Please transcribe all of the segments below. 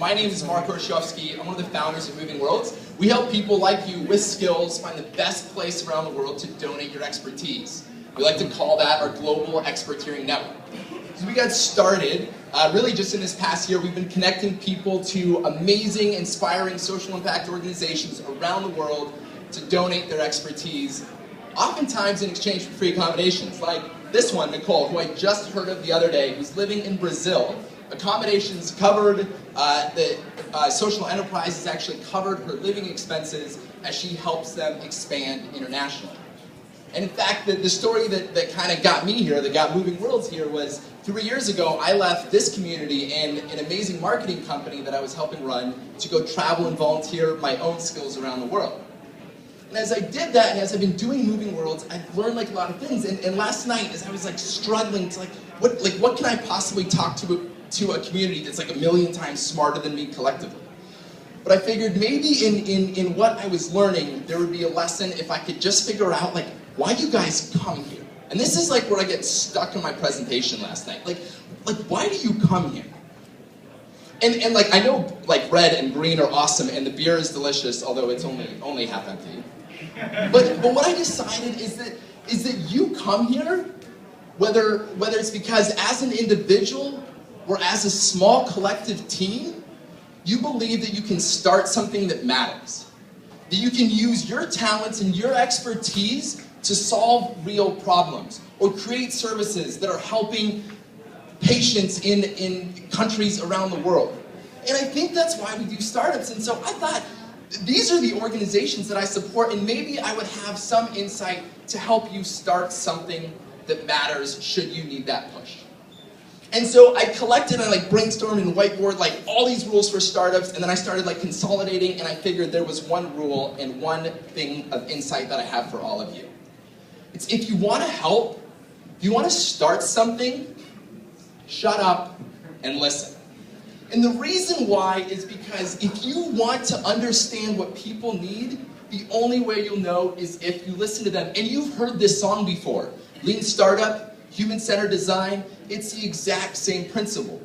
My name is Mark Orshowski. I'm one of the founders of MovingWorlds. We help people like you with skills find the best place around the world to donate your expertise. We like to call that our global experteering network. So we got started really just in this past year. We've been connecting people to amazing, inspiring social impact organizations around the world to donate their expertise, oftentimes in exchange for free accommodations, like this one, Nicole, who I just heard of the other day, who's living in Brazil. Accommodations covered, the social enterprise has actually covered her living expenses as she helps them expand internationally. And in fact, the story that kind of got me here, that got MovingWorlds here, was 3 years ago, I left this community and an amazing marketing company that I was helping run to go travel and volunteer my own skills around the world. And as I did that, and as I've been doing MovingWorlds, I've learned a lot of things. And last night, as I was struggling to what can I possibly talk to a community that's a million times smarter than me collectively? But I figured maybe in what I was learning, there would be a lesson if I could just figure out why you guys come here. And this is where I get stuck in my presentation last night. Why do you come here? And I know red and green are awesome and the beer is delicious, although it's only half empty. But what I decided is that you come here, whether it's because as an individual or as a small collective team, you believe that you can start something that matters. That you can use your talents and your expertise to solve real problems or create services that are helping patients in countries around the world. And I think that's why we do startups. And so I thought, these are the organizations that I support, and maybe I would have some insight to help you start something that matters should you need that push. And so I collected and brainstormed and whiteboard all these rules for startups, and then I started consolidating, and I figured there was one rule and one thing of insight that I have for all of you. It's if you want to help, if you want to start something, shut up and listen. And the reason why is because if you want to understand what people need, the only way you'll know is if you listen to them. And you've heard this song before. Lean Startup, Human-Centered Design, it's the exact same principle.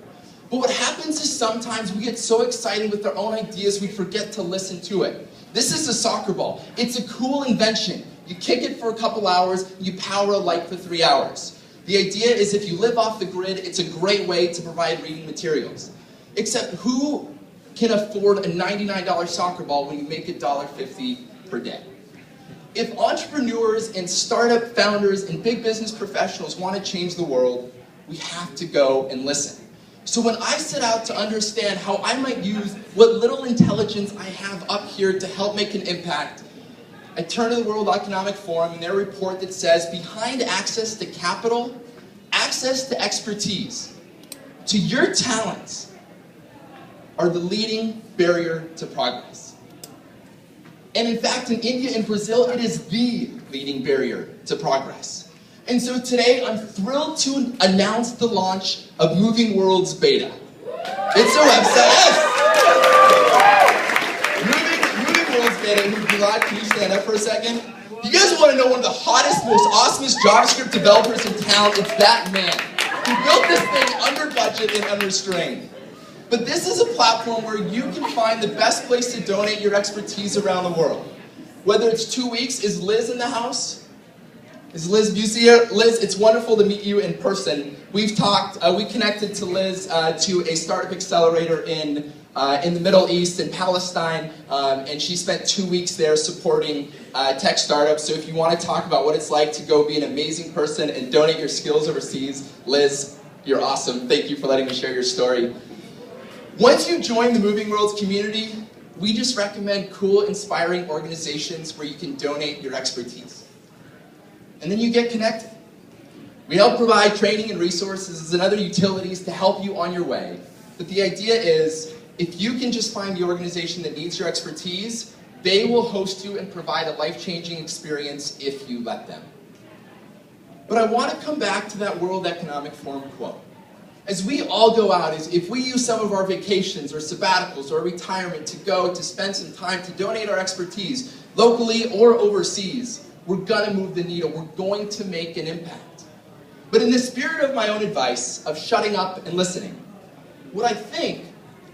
But what happens is sometimes we get so excited with our own ideas we forget to listen to it. This is a soccer ball. It's a cool invention. You kick it for a couple hours, you power a light for 3 hours. The idea is if you live off the grid, it's a great way to provide reading materials. Except who can afford a $99 soccer ball when you make $1.50 per day? If entrepreneurs and startup founders and big business professionals want to change the world, we have to go and listen. So when I set out to understand how I might use what little intelligence I have up here to help make an impact, I turned to the World Economic Forum and their report that says, behind access to capital, access to expertise, to your talents, are the leading barrier to progress. And in fact, in India and Brazil, it is the leading barrier to progress. And so today, I'm thrilled to announce the launch of MovingWorlds Beta. It's a website. MovingWorlds Beta. Gilad, can you stand up for a second? You guys want to know one of the hottest, most awesomest JavaScript developers in town? It's that man who built this thing under budget and unrestrained. But this is a platform where you can find the best place to donate your expertise around the world. Whether it's 2 weeks, is Liz in the house? Is Liz Busey here? Liz, it's wonderful to meet you in person. We've talked, we connected to Liz to a startup accelerator in the Middle East, in Palestine, and she spent 2 weeks there supporting tech startups. So if you want to talk about what it's like to go be an amazing person and donate your skills overseas, Liz, you're awesome. Thank you for letting me share your story. Once you join the MovingWorlds community, we just recommend cool, inspiring organizations where you can donate your expertise. And then you get connected. We help provide training and resources and other utilities to help you on your way. But the idea is, if you can just find the organization that needs your expertise, they will host you and provide a life-changing experience if you let them. But I want to come back to that World Economic Forum quote. As we all go out, if we use some of our vacations or sabbaticals or retirement to go to spend some time to donate our expertise, locally or overseas, we're going to move the needle. We're going to make an impact. But in the spirit of my own advice of shutting up and listening, what I think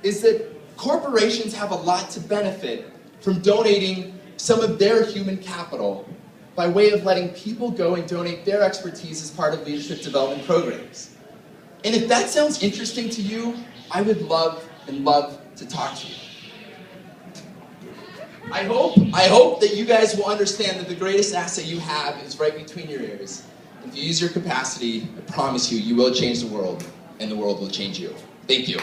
is that corporations have a lot to benefit from donating some of their human capital by way of letting people go and donate their expertise as part of leadership development programs. And if that sounds interesting to you, I would love to talk to you. I hope that you guys will understand that the greatest asset you have is right between your ears. If you use your capacity, I promise you, you will change the world, and the world will change you. Thank you.